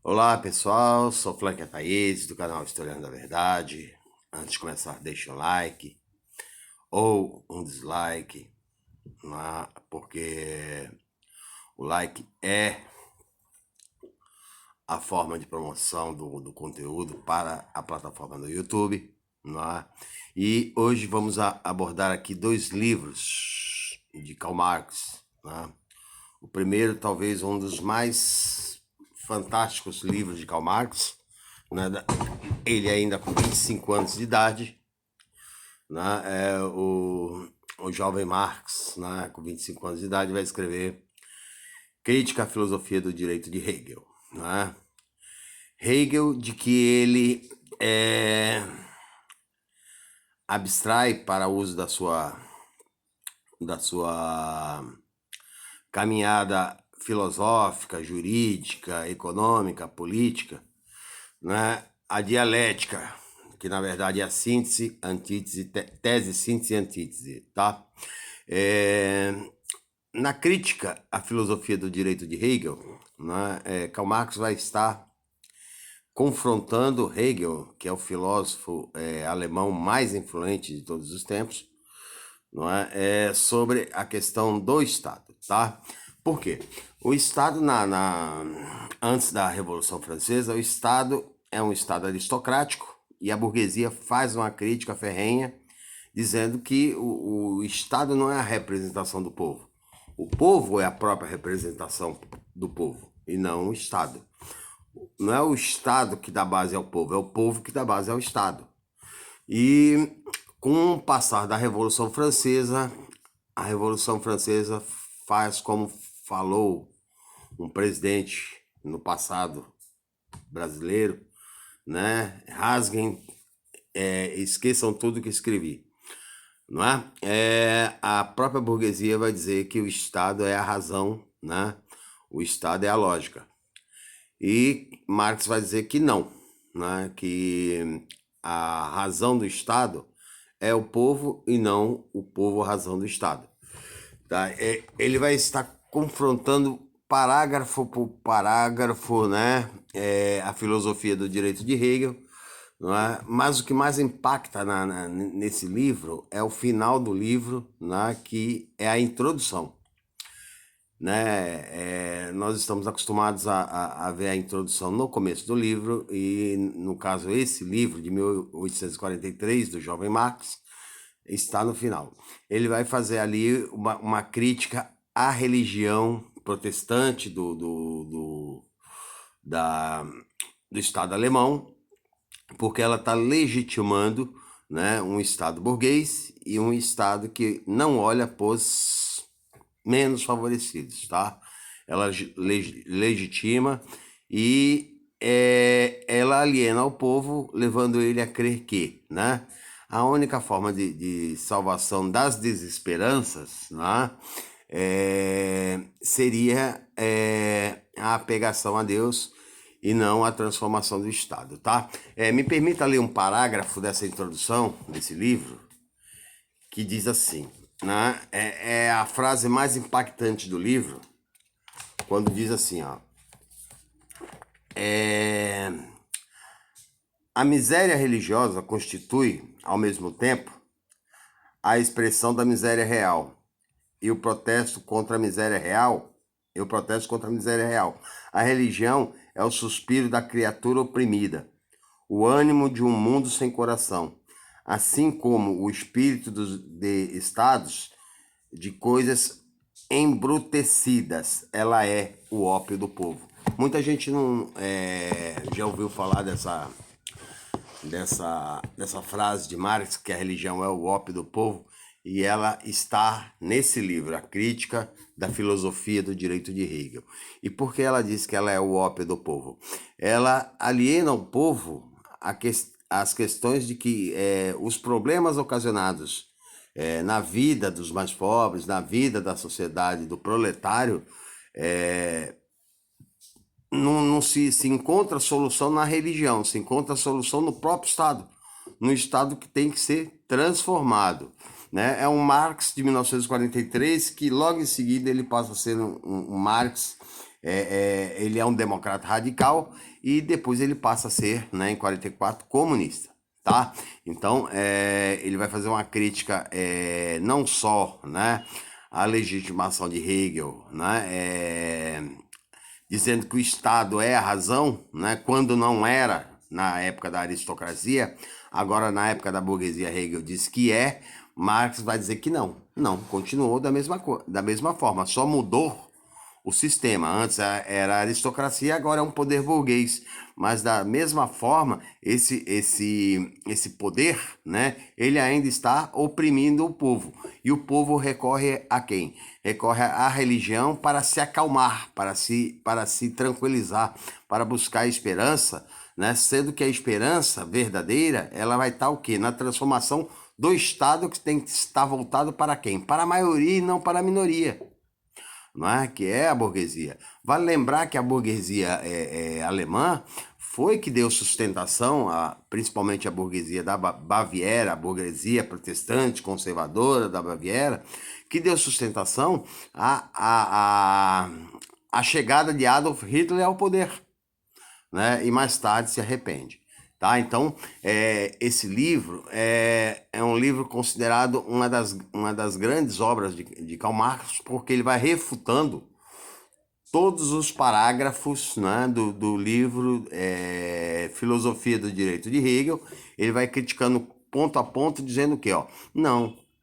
Olá pessoal, sou Flanker Thaís do canal Historiando da Verdade. Antes de começar, deixa um like ou um dislike, porque o like é a forma de promoção do conteúdo para a plataforma do YouTube. E hoje vamos abordar aqui dois livros de Karl Marx. O primeiro, talvez um dos mais fantásticos livros de Karl Marx, né? Ele ainda com 25 anos de idade, né? O jovem Marx, né? Com 25 anos de idade, vai escrever Crítica à Filosofia do Direito de Hegel. Né? Hegel, de que ele abstrai para uso da sua caminhada filosófica, jurídica, econômica, política, né? A dialética, que na verdade é a síntese, antítese, tese, síntese e antítese, tá? Na crítica à filosofia do direito de Hegel, né, Karl Marx vai estar confrontando Hegel, que é o filósofo alemão mais influente de todos os tempos, não sobre a questão do Estado, tá? Por quê? O Estado, antes da Revolução Francesa, o Estado é um Estado aristocrático e a burguesia faz uma crítica ferrenha dizendo que o Estado não é a representação do povo. O povo é a própria representação do povo e não o Estado. Não é o Estado que dá base ao povo, é o povo que dá base ao Estado. E com o passar da Revolução Francesa, a Revolução Francesa faz como falou um presidente no passado brasileiro, né? Rasguem, esqueçam tudo que escrevi, não é? A própria burguesia vai dizer que o Estado é a razão, né? O Estado é a lógica. E Marx vai dizer que não, né? Que a razão do Estado é o povo e não o povo a razão do Estado. Tá? Ele vai estar confrontando parágrafo por parágrafo, né? A filosofia do direito de Hegel, não é? Mas o que mais impacta nesse livro é o final do livro, né? Que é a introdução. Né? Nós estamos acostumados a ver a introdução no começo do livro, e no caso esse livro de 1843, do jovem Marx, está no final. Ele vai fazer ali uma crítica à religião protestante do Estado alemão, porque ela está legitimando, né, um Estado burguês e um Estado que não olha para os menos favorecidos, tá? Ela legitima e ela aliena o povo, levando ele a crer que, né, a única forma de salvação das desesperanças, né, seria a apegação a Deus e não a transformação do Estado, tá? Me permita ler um parágrafo dessa introdução desse livro, que diz assim, né? É a frase mais impactante do livro, quando diz assim, ó, a miséria religiosa constitui, ao mesmo tempo, a expressão da miséria real, e o protesto contra a miséria real, eu protesto contra a miséria real. A religião é o suspiro da criatura oprimida, o ânimo de um mundo sem coração, assim como o espírito de estados de coisas embrutecidas. Ela é o ópio do povo. Muita gente não já ouviu falar dessa frase de Marx, que a religião é o ópio do povo, e ela está nesse livro, A Crítica da Filosofia do Direito de Hegel. E por que ela diz que ela é o ópio do povo? Ela aliena o povo às questões de que os problemas ocasionados na vida dos mais pobres, na vida da sociedade, do proletário, não se encontra solução na religião, se encontra solução no próprio Estado, no Estado que tem que ser transformado. Né? É um Marx de 1943 que logo em seguida ele passa a ser um Marx ele é um democrata radical e depois ele passa a ser, né, em 44, comunista, tá? Então, ele vai fazer uma crítica não só, né, à legitimação de Hegel, né, dizendo que o Estado é a razão, né, quando não era na época da aristocracia, agora na época da burguesia Hegel diz que é, Marx vai dizer que não. Não, continuou da mesma forma, só mudou o sistema. Antes era aristocracia, agora é um poder burguês. Mas da mesma forma, esse poder, né, ele ainda está oprimindo o povo. E o povo recorre a quem? Recorre à religião para se acalmar, para se tranquilizar, para buscar esperança, né? Sendo que a esperança verdadeira, ela vai estar o quê? Na transformação do Estado, que tem que estar voltado para quem? Para a maioria e não para a minoria, não é? Que é a burguesia. Vale lembrar que a burguesia alemã foi que deu sustentação, principalmente a burguesia da Baviera, a burguesia protestante conservadora da Baviera, que deu sustentação à chegada de Adolf Hitler ao poder, né? E mais tarde se arrepende. Tá? Então, esse livro é um livro considerado uma das grandes obras de Karl Marx, porque ele vai refutando todos os parágrafos, né, do livro Filosofia do Direito de Hegel. Ele vai criticando ponto a ponto, dizendo que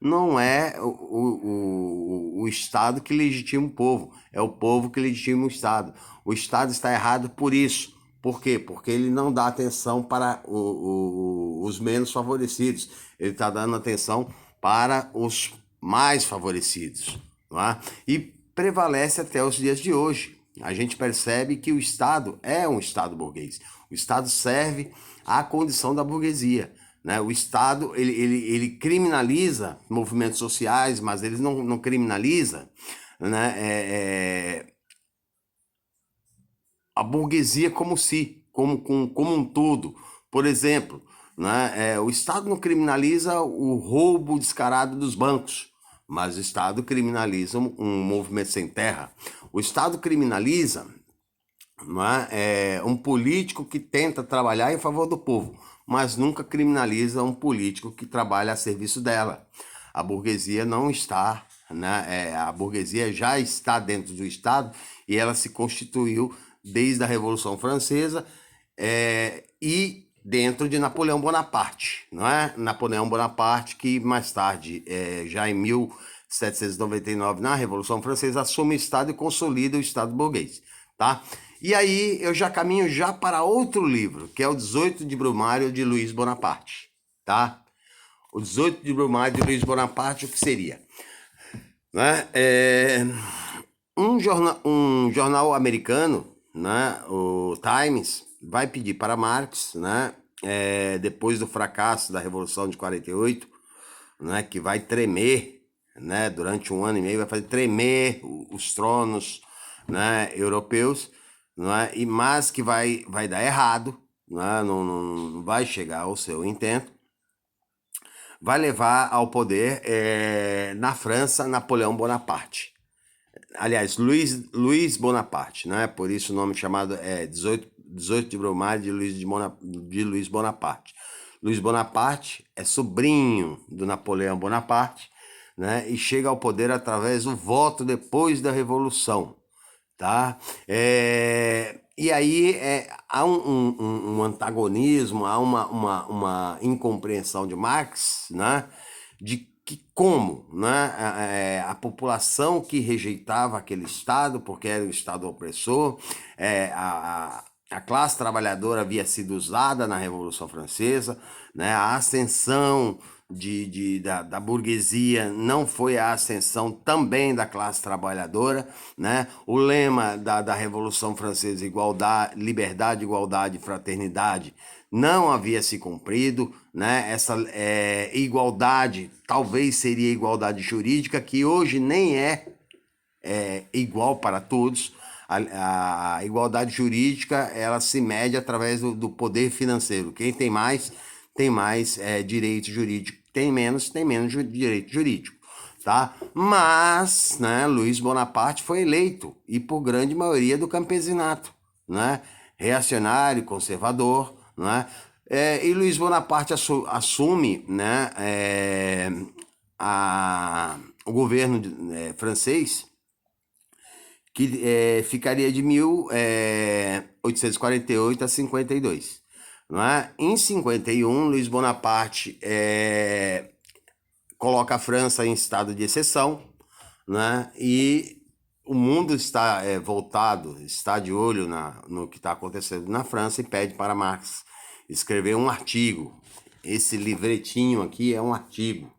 não é o Estado que legitima o povo, é o povo que legitima o Estado. O Estado está errado por isso. Por quê? Porque ele não dá atenção para os menos favorecidos. Ele está dando atenção para os mais favorecidos. Não é? E prevalece até os dias de hoje. A gente percebe que o Estado é um Estado burguês. O Estado serve à condição da burguesia. Né? O Estado ele criminaliza movimentos sociais, mas ele não criminaliza, né, a burguesia como um todo. Por exemplo, né, o Estado não criminaliza o roubo descarado dos bancos, mas o Estado criminaliza um movimento sem terra. O Estado criminaliza, não é, um político que tenta trabalhar em favor do povo, mas nunca criminaliza um político que trabalha a serviço dela. A burguesia não está, né, a burguesia já está dentro do Estado e ela se constituiu desde a Revolução Francesa e dentro de Napoleão Bonaparte, não é? Napoleão Bonaparte, que mais tarde, já em 1799, na Revolução Francesa, assume o Estado e consolida o Estado burguês, tá? E aí eu já caminho já para outro livro, que é o 18 de Brumário, de Luiz Bonaparte, tá? O 18 de Brumário, de Luiz Bonaparte, o que seria? Né? Um jornal americano, né, o Times, vai pedir para Marx, né, depois do fracasso da Revolução de 48, né, que vai tremer, né, durante 1 ano e meio, vai fazer tremer os tronos, né, europeus, né, mas que vai dar errado, né, não vai chegar ao seu intento, vai levar ao poder, na França, Napoleão Bonaparte. Aliás, Luiz Bonaparte, né? Por isso o nome chamado 18 de Brumário, de Luiz Bonaparte. Luiz Bonaparte é sobrinho do Napoleão Bonaparte, né? E chega ao poder através do voto depois da Revolução, tá? E aí há um antagonismo, há uma incompreensão de Marx, né? De que como, né, a população que rejeitava aquele Estado, porque era um Estado opressor, a classe trabalhadora havia sido usada na Revolução Francesa, né, a ascensão da burguesia não foi a ascensão também da classe trabalhadora, né? O lema da Revolução Francesa, liberdade, igualdade e fraternidade, não havia se cumprido, né? Essa igualdade talvez seria igualdade jurídica, que hoje nem é igual para todos. A igualdade jurídica, ela se mede através do poder financeiro. Quem tem mais direito jurídico. Tem menos direito jurídico. tá? Mas, né, Luiz Bonaparte foi eleito, e por grande maioria do campesinato, né? Reacionário, conservador, né? E Luiz Bonaparte assume, né, o governo francês, que ficaria de 1848 a 52. Não é? Em 51, Luiz Bonaparte coloca a França em estado de exceção, né? E o mundo está voltado, está de olho no que está acontecendo na França, e pede para Marx escrever um artigo. Esse livretinho aqui é um artigo.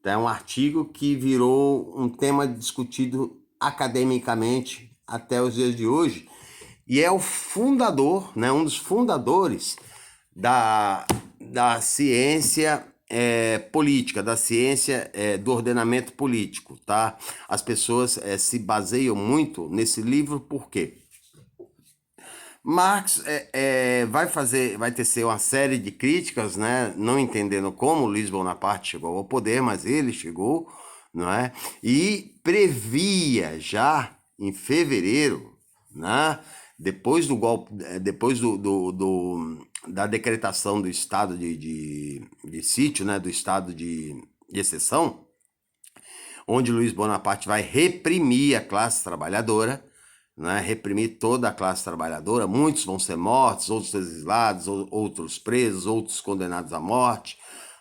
É um artigo que virou um tema discutido academicamente até os dias de hoje, e é o fundador, né, um dos fundadores da ciência política, da ciência do ordenamento político, tá? As pessoas se baseiam muito nesse livro, por quê? Marx vai tecer uma série de críticas, né? Não entendendo como Luiz Bonaparte chegou ao poder, mas ele chegou, não é? E previa já em fevereiro, né? Depois do golpe, depois da decretação do estado de sítio, né? Do estado de exceção, onde Luiz Bonaparte vai reprimir a classe trabalhadora, né, reprimir toda a classe trabalhadora. Muitos vão ser mortos, outros exilados, outros presos, outros condenados à morte.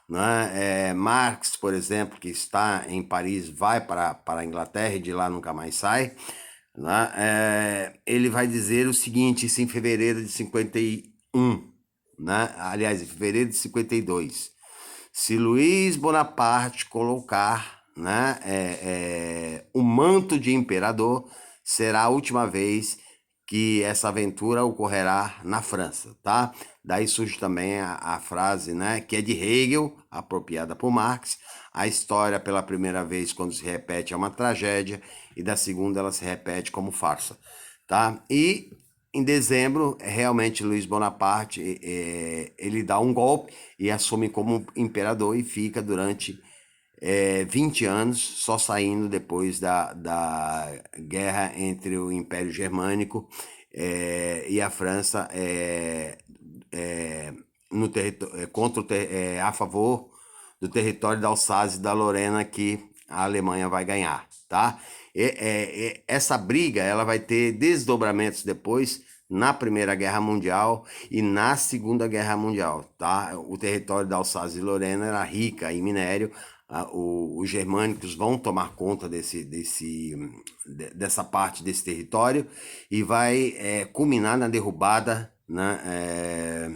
Né? Marx, por exemplo, que está em Paris, vai para a Inglaterra e de lá nunca mais sai. Né? Ele vai dizer o seguinte, isso em fevereiro de 51, né? Aliás, em fevereiro de 52. Se Luiz Bonaparte colocar, né, o manto de imperador, será a última vez que essa aventura ocorrerá na França, tá? Daí surge também a frase, né, que é de Hegel, apropriada por Marx: a história pela primeira vez quando se repete é uma tragédia, e da segunda ela se repete como farsa, tá? E em dezembro, realmente Luiz Bonaparte ele dá um golpe e assume como imperador, e fica durante 20 anos, só saindo depois da guerra entre o Império Germânico e a França no a favor do território da Alsácia e da Lorena, que a Alemanha vai ganhar, tá? Essa briga ela vai ter desdobramentos depois na Primeira Guerra Mundial e na Segunda Guerra Mundial, tá? O território da Alsácia e Lorena era rica em minério. Os germânicos vão tomar conta dessa parte desse território, e vai culminar na derrubada, né,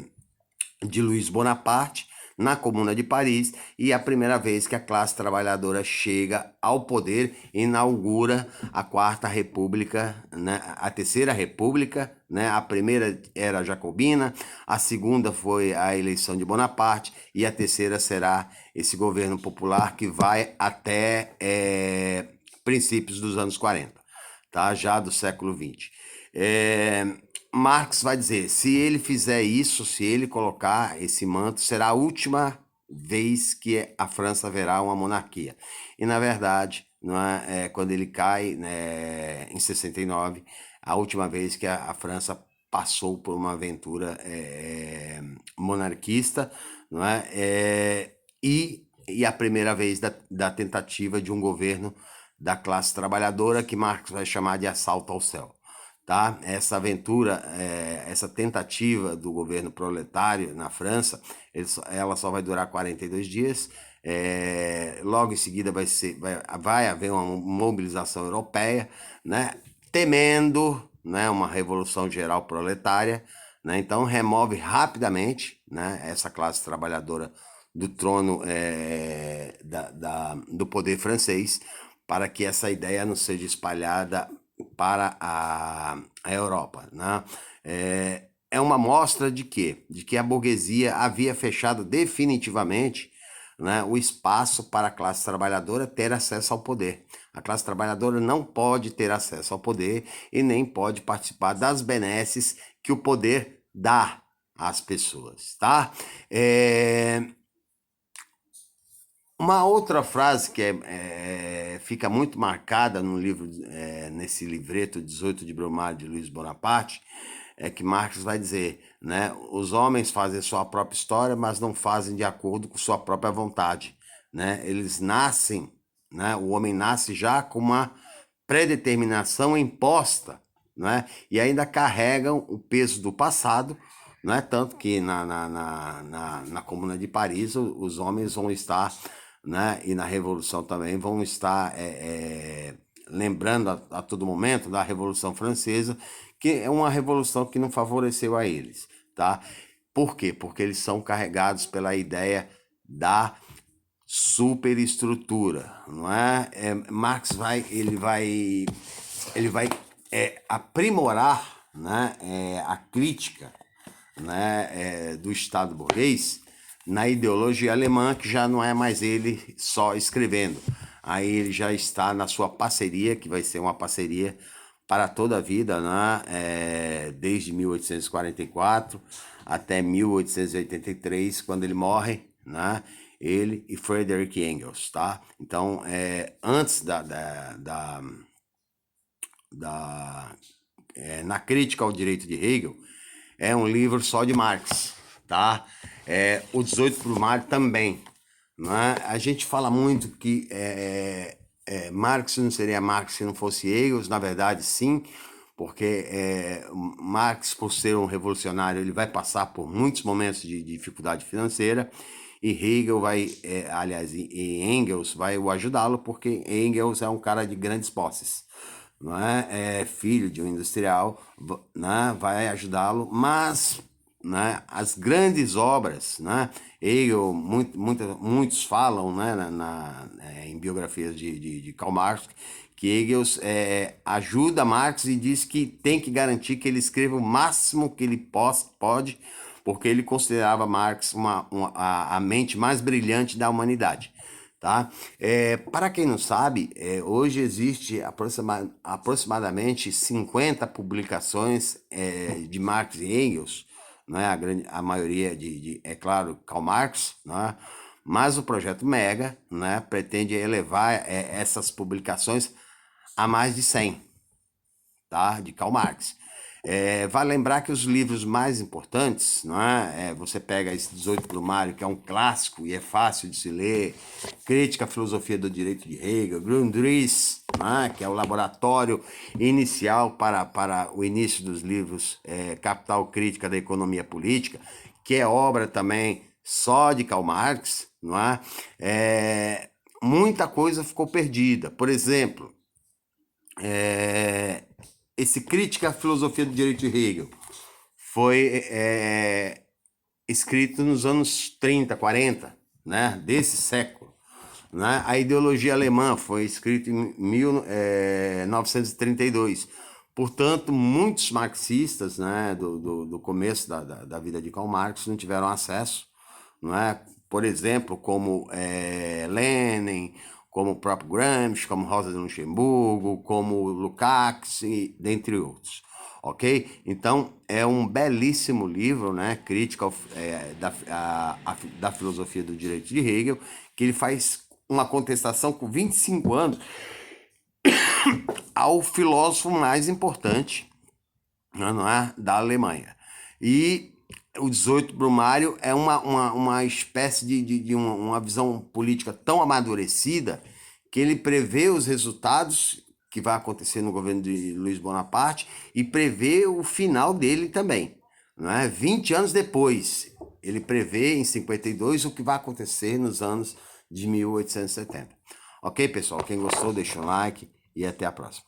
de Luiz Bonaparte na Comuna de Paris, e a primeira vez que a classe trabalhadora chega ao poder, inaugura a Quarta República, né, a Terceira República, né, a primeira era jacobina, a segunda foi a eleição de Bonaparte, e a terceira será esse governo popular que vai até princípios dos anos 40, tá? Já do século XX. Marx vai dizer, se ele fizer isso, se ele colocar esse manto, será a última vez que a França verá uma monarquia. E, na verdade, não quando ele cai, né, em 69, a última vez que a França passou por uma aventura monarquista, não e a primeira vez da tentativa de um governo da classe trabalhadora, que Marx vai chamar de assalto ao céu. Tá? Essa aventura, essa tentativa do governo proletário na França, ela só vai durar 42 dias. Logo em seguida vai haver uma mobilização europeia, né? Temendo, né, uma revolução geral proletária, né? Então remove rapidamente, né, essa classe trabalhadora do trono do poder francês, para que essa ideia não seja espalhada para a Europa, né? É uma mostra de quê? De que a burguesia havia fechado definitivamente, né, o espaço para a classe trabalhadora ter acesso ao poder. A classe trabalhadora não pode ter acesso ao poder e nem pode participar das benesses que o poder dá às pessoas, tá? Uma outra frase que fica muito marcada no livro, nesse livreto 18 de Brumário de Luiz Bonaparte, é que Marx vai dizer, né, os homens fazem sua própria história, mas não fazem de acordo com sua própria vontade, né? Eles nascem, né? O homem nasce já com uma predeterminação imposta, né? E ainda carregam o peso do passado, né? Tanto que na Comuna de Paris os homens vão estar, né? E na Revolução também vão estar lembrando a todo momento da Revolução Francesa, que é uma revolução que não favoreceu a eles, tá? Por quê? Porque eles são carregados pela ideia da superestrutura, não é? Marx ele vai aprimorar, né, a crítica, né, do Estado burguês na ideologia alemã, que já não é mais ele só escrevendo. Aí ele já está na sua parceria, que vai ser uma parceria para toda a vida, né? Desde 1844 até 1883, quando ele morre, né? Ele e Friedrich Engels, tá? Então, antes na crítica ao direito de Hegel, é um livro só de Marx, tá? O 18 Brumário também, né? A gente fala muito que Marx não seria Marx se não fosse Engels, na verdade sim, porque Marx, por ser um revolucionário, ele vai passar por muitos momentos de dificuldade financeira, e Hegel aliás, e Engels vai o ajudá-lo, porque Engels é um cara de grandes posses, não é? Filho de um industrial, né? Vai ajudá-lo, mas, né, as grandes obras, né? Hegel, muitos falam, né, em biografias de Karl Marx, que Hegel ajuda Marx e diz que tem que garantir que ele escreva o máximo que ele pode, porque ele considerava Marx a mente mais brilhante da humanidade. Tá? Para quem não sabe, hoje existe aproximadamente 50 publicações de Marx e Engels, né? A maioria é claro, Karl Marx, né? Mas o projeto Mega, né, pretende elevar essas publicações a mais de 100, tá? De Karl Marx. Vale lembrar que os livros mais importantes, não é? Você pega esse 18 Brumário, que é um clássico e é fácil de se ler, Crítica à Filosofia do Direito de Hegel, Grundrisse, que é o laboratório inicial para o início dos livros Capital Crítica da Economia Política, que é obra também só de Karl Marx, não é? Muita coisa ficou perdida. Por exemplo, esse Crítica à Filosofia do Direito de Hegel foi escrito nos anos 30, 40, né, desse século. Né? A ideologia alemã foi escrita em 1932. Portanto, muitos marxistas, né, do começo da vida de Karl Marx não tiveram acesso, não é? Por exemplo, como Lenin, como o próprio Gramsci, como Rosa de Luxemburgo, como Lukács, dentre outros. Ok? Então, é um belíssimo livro, né? Crítica da filosofia do direito de Hegel, que ele faz uma contestação com 25 anos ao filósofo mais importante, não é? Da Alemanha. E o 18 Brumário é uma espécie de uma visão política tão amadurecida que ele prevê os resultados que vai acontecer no governo de Luiz Bonaparte e prevê o final dele também. Não é? 20 anos depois, ele prevê em 52 o que vai acontecer nos anos de 1870. Ok, pessoal? Quem gostou, deixa um like e até a próxima.